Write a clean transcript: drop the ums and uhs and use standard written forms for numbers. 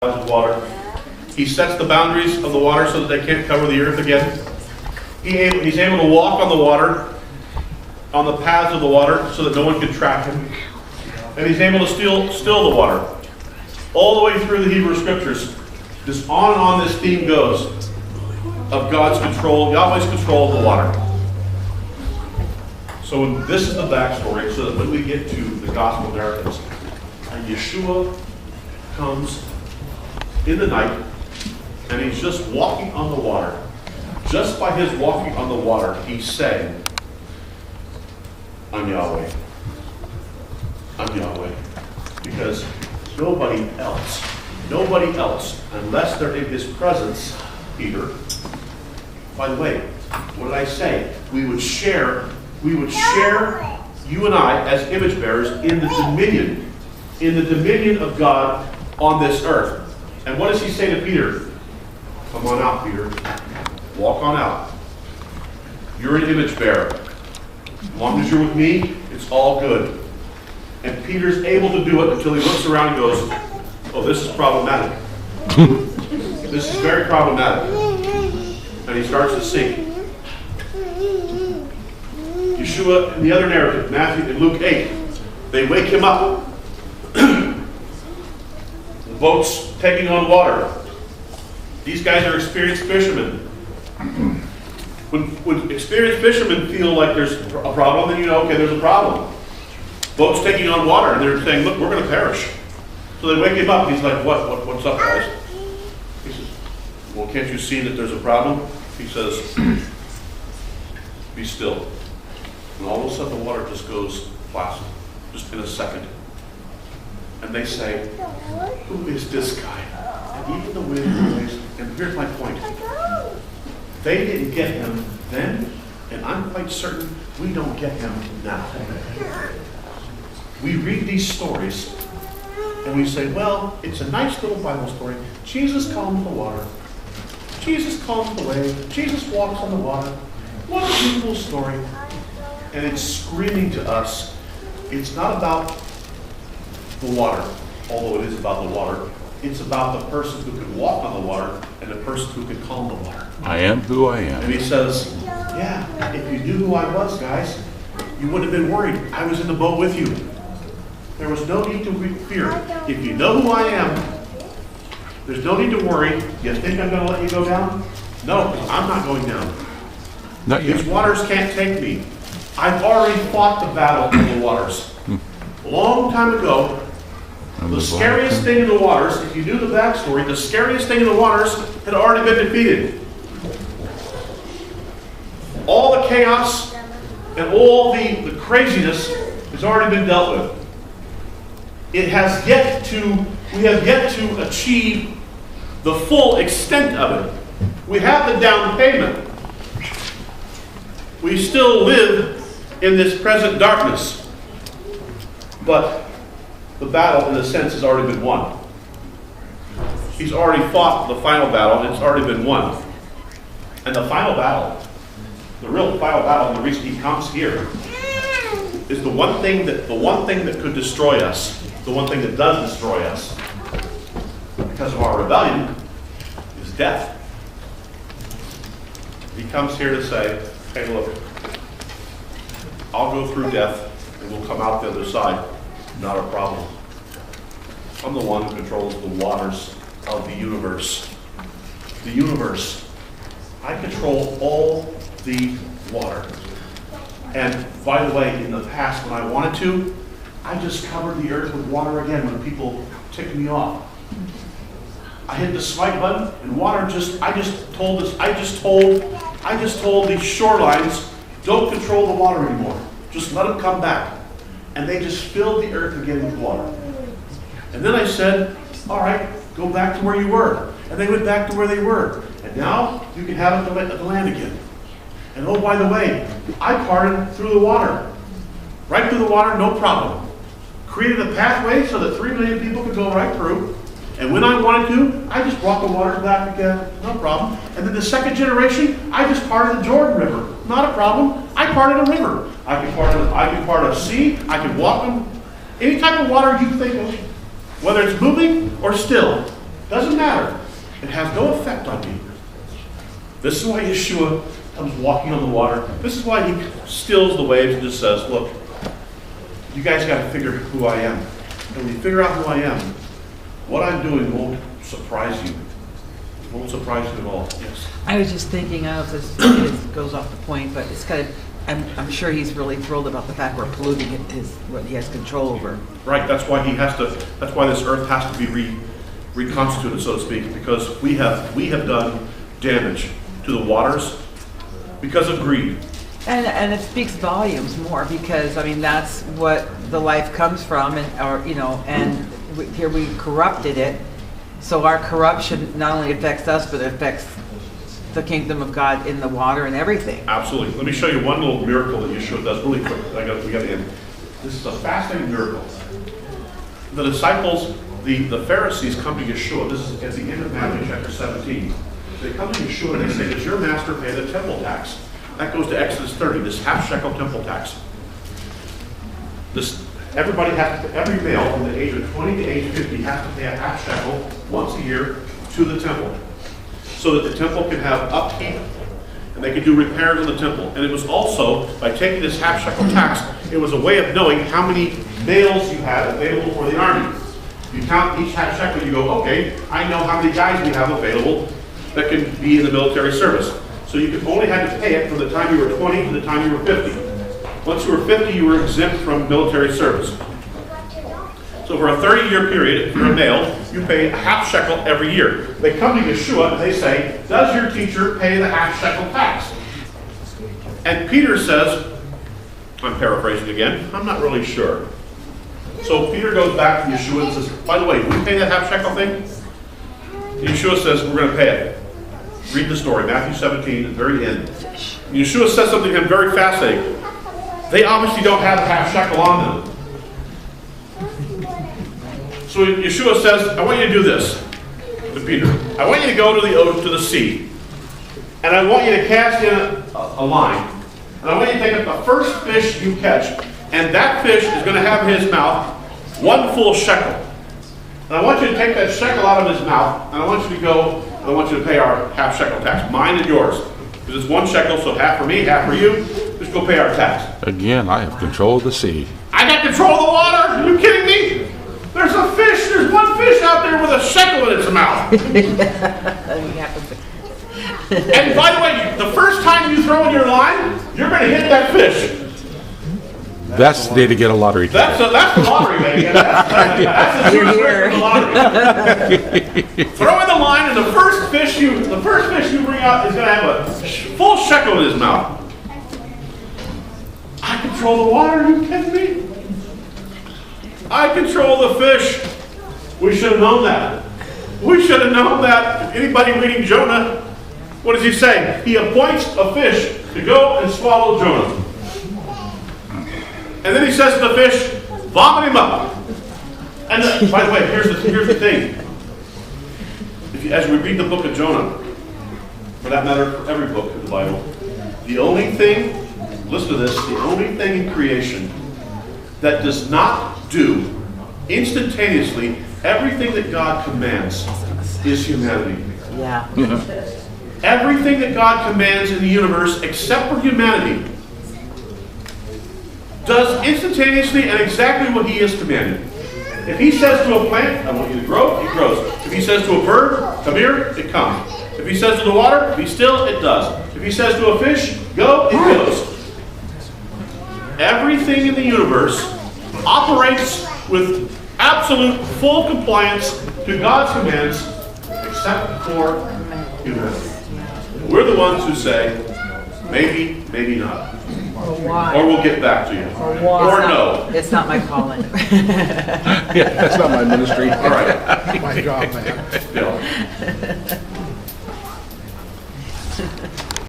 of water. He sets the boundaries of the water so that they can't cover the earth again. He's able to walk on the water, on the paths of the water, so that no one can trap him. And he's able to still the water. All the way through the Hebrew Scriptures, this on and on this theme goes of God's control, Yahweh's control of the water. So this is the backstory, so that when we get to the gospel narratives, and Yeshua comes in the night, and he's just walking on the water. Just by his walking on the water, he's saying, I'm Yahweh. I'm Yahweh. Because nobody else, unless they're in his presence, Peter. By the way, what did I say? We would share, you and I, as image bearers, in the dominion of God on this earth. And what does he say to Peter? Come on out, Peter. Walk on out. You're an image bearer. As long as you're with me, it's all good. And Peter's able to do it until he looks around and goes, oh, this is problematic. This is very problematic. And he starts to sink. Yeshua, in the other narrative, Matthew and Luke 8, they wake him up. The boat's taking on water. These guys are experienced fishermen. When experienced fishermen feel like there's a problem, then you know, okay, there's a problem. Boat's taking on water, and they're saying, look, we're going to perish. So they wake him up, and he's like, what's up, guys? He says, well, can't you see that there's a problem? He says, be still. And all of a sudden the water just goes placid, just in a second. And they say, who is this guy? And even the wind waves, and here's my point. They didn't get him then, and I'm quite certain we don't get him now. We read these stories, and we say, well, it's a nice little Bible story. Jesus calms the water. Jesus calms the wave. Jesus walks on the water. What a beautiful story. And it's screaming to us, it's not about the water, although it is about the water. It's about the person who can walk on the water and the person who can calm the water. I am who I am. And he says, yeah, if you knew who I was, guys, you wouldn't have been worried. I was in the boat with you. There was no need to fear. If you know who I am, there's no need to worry. You think I'm going to let you go down? No, because I'm not going down. Not yet. These waters can't take me. I've already fought the battle in the waters. A long time ago, the scariest thing in the waters, if you knew the backstory, the scariest thing in the waters had already been defeated. All the chaos and all the craziness has already been dealt with. We have yet to achieve the full extent of it. We have the down payment. We still live in this present darkness. But the battle, in a sense, has already been won. He's already fought the final battle, and it's already been won. And the final battle, the real final battle, and the reason he comes here, is the one thing that could destroy us, the one thing that does destroy us, because of our rebellion, is death. He comes here to say, hey, look, I'll go through death, and we'll come out the other side. Not a problem. I'm the one who controls the waters of the universe. The universe. I control all the water. And by the way, in the past when I wanted to, I just covered the earth with water again when people ticked me off. I hit the swipe button and water I just told the shorelines, don't control the water anymore. Just let them come back. And they just filled the earth again with water. And then I said, all right, go back to where you were. And they went back to where they were. And now you can have it at the land again. And oh, by the way, I parted through the water. Right through the water, no problem. Created a pathway so that 3 million people could go right through. And when I wanted to, I just brought the water back again, no problem. And then the second generation, I just parted the Jordan River. Not a problem. I parted a river. I can part a sea. I can walk on any type of water you think of, whether it's moving or still. Doesn't matter. It has no effect on me. This is why Yeshua comes walking on the water. This is why he stills the waves and just says, look, you guys got to figure who I am. And when you figure out who I am, what I'm doing won't surprise you. It won't surprise you at all. Yes. I was just thinking, I don't know if this goes off the point, but it's kind of, I'm sure he's really thrilled about the fact we're polluting what he has control over. Right, that's why that's why this earth has to be reconstituted, so to speak, because we have done damage to the waters because of greed. And it speaks volumes more because, I mean, that's what the life comes from, and here we corrupted it. So our corruption not only affects us, but it affects the kingdom of God in the water and everything. Absolutely. Let me show you one little miracle that Yeshua does really quick. We got to end. This is a fascinating miracle. The disciples, the Pharisees come to Yeshua. This is at the end of Matthew chapter 17. They come to Yeshua and they say, does your master pay the temple tax? That goes to Exodus 30, this half shekel temple tax. Everybody has to, every male from the age of 20 to age 50 has to pay a half shekel once a year to the temple, so that the temple can have upkeep and they can do repairs on the temple. And it was also, by taking this half shekel tax, it was a way of knowing how many males you had available for the army. You count each half shekel, you go, okay, I know how many guys we have available that can be in the military service. So you could only have to pay it from the time you were 20 to the time you were 50. Once you were 50, you were exempt from military service. So for a 30-year period, if you're a male, you pay a half shekel every year. They come to Yeshua and they say, does your teacher pay the half shekel tax? And Peter says, I'm paraphrasing again, I'm not really sure. So Peter goes back to Yeshua and says, by the way, do we pay that half shekel thing? And Yeshua says, we're going to pay it. Read the story, Matthew 17, at the very end. And Yeshua says something to him very fascinating. They obviously don't have a half shekel on them. So Yeshua says, I want you to do this to Peter. I want you to go to the sea. And I want you to cast in a line. And I want you to take up the first fish you catch. And that fish is going to have in his mouth one full shekel. And I want you to take that shekel out of his mouth. And I want you to go, and I want you to pay our half shekel tax. Mine and yours. Because it's one shekel, so half for me, half for you. Just go pay our tax. Again, I have control of the sea. I got control of the water? Are you kidding me? There's a fish. There's one fish out there with a shekel in its mouth. And by the way, the first time you throw in your line, you're going to hit that fish. That's the day to get a lottery ticket. That's the lottery, baby. That's the true spirit of the lottery. Throw in the line, and the first fish you bring out is going to have a full shekel in his mouth. I control the water. Are you kidding me? I control the fish. We should have known that. We should have known that. If anybody reading Jonah, what does he say? He appoints a fish to go and swallow Jonah. And then he says to the fish, vomit him up. And by the way, here's the thing. As we read the book of Jonah, for that matter, for every book in the Bible, the only thing, listen to this, the only thing in creation that does not do instantaneously everything that God commands is humanity. Yeah. Everything that God commands in the universe, except for humanity, does instantaneously and exactly what he has commanded. If he says to a plant, I want you to grow, it grows. If he says to a bird, come here, it comes. If he says to the water, be still, it does. If he says to a fish, go, it goes. Everything in the universe operates with absolute full compliance to God's commands, except for humanity. We're the ones who say, maybe, maybe not. Or we'll get back to you. Or no. It's not my calling. Yeah, that's not my ministry. All right. My job, man. Bill.